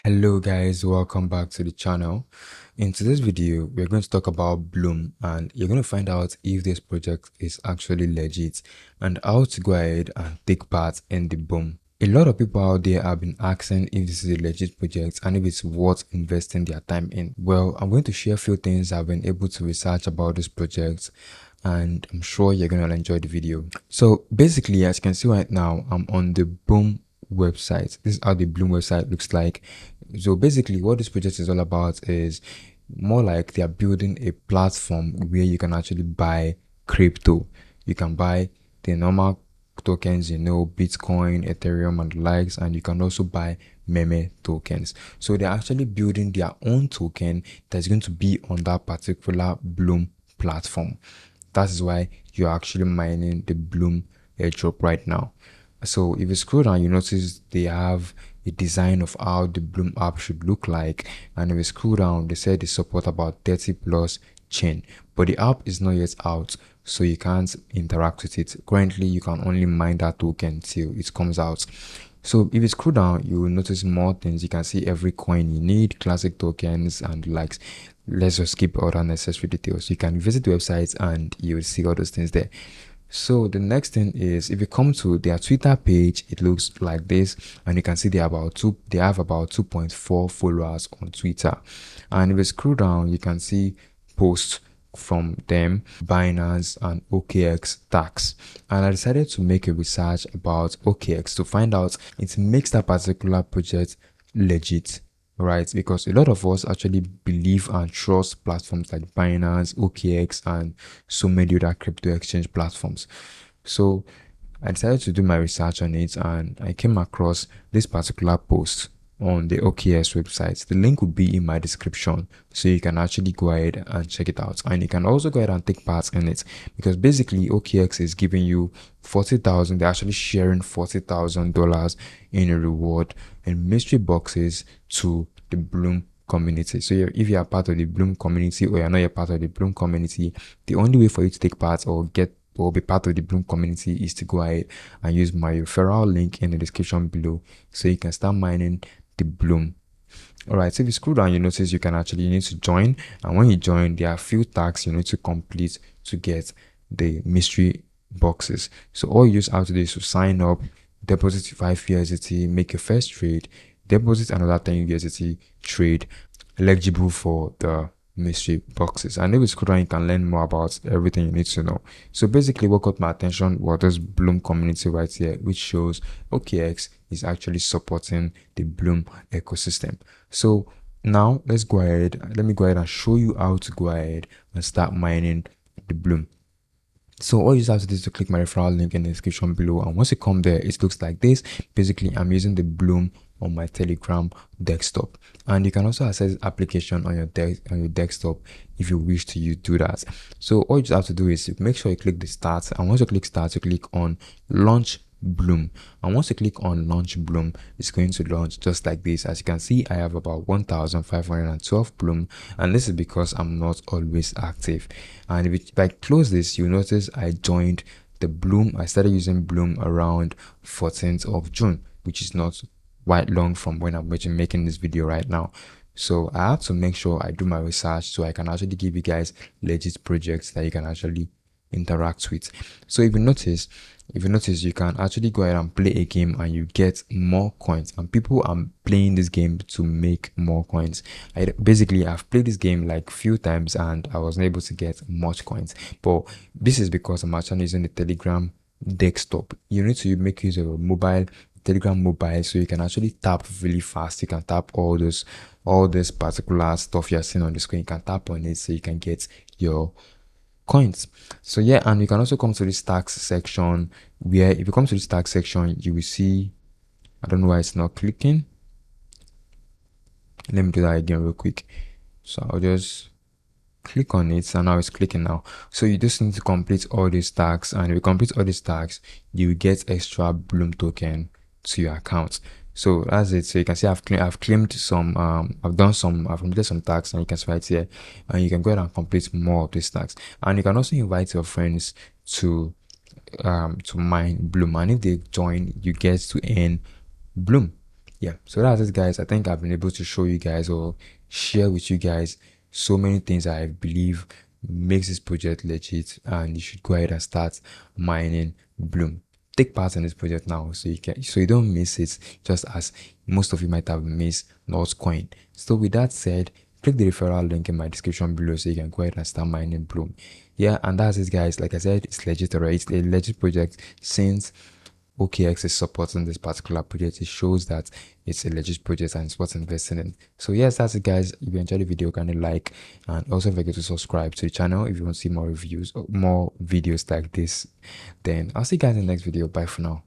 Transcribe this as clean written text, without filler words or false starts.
Hello guys, welcome back to the channel. In today's video, we're going to talk about Bloom and you're going to find out if this project is actually legit and how to go ahead and take part in the boom. A lot of people out there have been asking if this is a legit project and if it's worth investing their time in. Well, I'm going to share a few things I've been able to research about this project and I'm sure you're going to enjoy the video. So basically, as you can see right now, I'm on the Bloom website. This is how the Bloom website looks like. So basically what this project is all about is more like they are building a platform where you can actually buy crypto. You can buy the normal tokens, Bitcoin, Ethereum and the likes, and you can also buy meme tokens. So they're actually building their own token that's going to be on that particular Bloom platform. That is why you're actually mining the Blum Airdrop right now. So if you scroll down, you notice they have a design of how the Bloom app should look like. And if you scroll down, they said they support about 30 plus chain, but the app is not yet out, so you can't interact with it. Currently, you can only mine that token till it comes out. So if you scroll down, you will notice more things. You can see every coin you need, classic tokens and likes. Let's just skip all the unnecessary details. You can visit the website and you will see all those things there. So the next thing is, if you come to their Twitter page, it looks like this, and you can see they have about 2.4 followers on Twitter. And if you scroll down, you can see posts from them, Binance and OKX tax. And I decided to make a research about OKX to find out it makes that particular project legit, right? Because a lot of us actually believe and trust platforms like Binance, OKX, and so many other crypto exchange platforms. So I decided to do my research on it and I came across this particular post on the OKX website. The link will be in my description, so you can actually go ahead and check it out, and you can also go ahead and take part in it, because basically OKX is giving you 40,000. They're actually sharing $40,000 in a reward and mystery boxes to the Bloom community. So if you are part of the Bloom community or you're not a part of the Bloom community, the only way for you to take part or be part of the Bloom community is to go ahead and use my referral link in the description below, so you can start mining the Bloom. All right, so if you scroll down, you notice you need to join, and when you join, there are a few tasks you need to complete to get the mystery boxes. So all you just have to do is to sign up, deposit 5 USDT, make your first trade, deposit another 10 USDT, trade, eligible for the mystery boxes. And if you scroll down, you can learn more about everything you need to know. So basically what caught my attention was this Bloom community right here, which shows OKX is actually supporting the Bloom ecosystem. So now let me go ahead and show you how to go ahead and start mining the Bloom. So all you just have to do is to click my referral link in the description below, and once you come there, it looks like this. Basically, I'm using the Bloom on my Telegram desktop, and you can also access application on your desktop if you wish to do that. So all you just have to do is make sure you click the start, and once you click start, you click on launch Bloom, and once you click on launch Bloom, it's going to launch just like this. As you can see, I have about 1,512 Bloom, and this is because I'm not always active. And if I close this, you notice I joined the Bloom. I started using Bloom around 14th of June, which is not quite long from when I'm making this video right now. So I have to make sure I do my research so I can actually give you guys legit projects that you can actually interact with. So if you notice, you can actually go ahead and play a game and you get more coins, and people are playing this game to make more coins. I've played this game like few times and I wasn't able to get much coins, but this is because I'm actually using the Telegram desktop. You need to make use of a Telegram mobile, so you can actually tap really fast. You can tap all this particular stuff you're seeing on the screen. You can tap on it so you can get your coins. So yeah, and you can also come to this tax section, where if you come to this tax section, you will see, I don't know why it's not clicking. Let me do that again real quick. So I'll just click on it, and now it's clicking now. So you just need to complete all these tags, and if you complete all these tags, you will get extra Bloom token to your account. So that's it. So you can see I've claimed some, I've completed some tasks, and you can see right here, and you can go ahead and complete more of these tasks. And you can also invite your friends to mine Bloom, and if they join, you get to earn Bloom. Yeah, so that's it, guys. I think I've been able to show you guys or share with you guys so many things I believe makes this project legit, and you should go ahead and start mining Bloom. Take part in this project now so you don't miss it, just as most of you might have missed Coin. So with that said, click the referral link in my description below so you can go ahead and start mining Bloom. Yeah, and that's it, guys. Like I said, it's legit, alright. It's a legit project since OKX is supporting this particular project. It shows that it's a legit project and it's worth investing in. So yes, that's it, guys. If you enjoyed the video, kindly like, and also don't forget to subscribe to the channel if you want to see more reviews or more videos like this. Then I'll see you guys in the next video. Bye for now.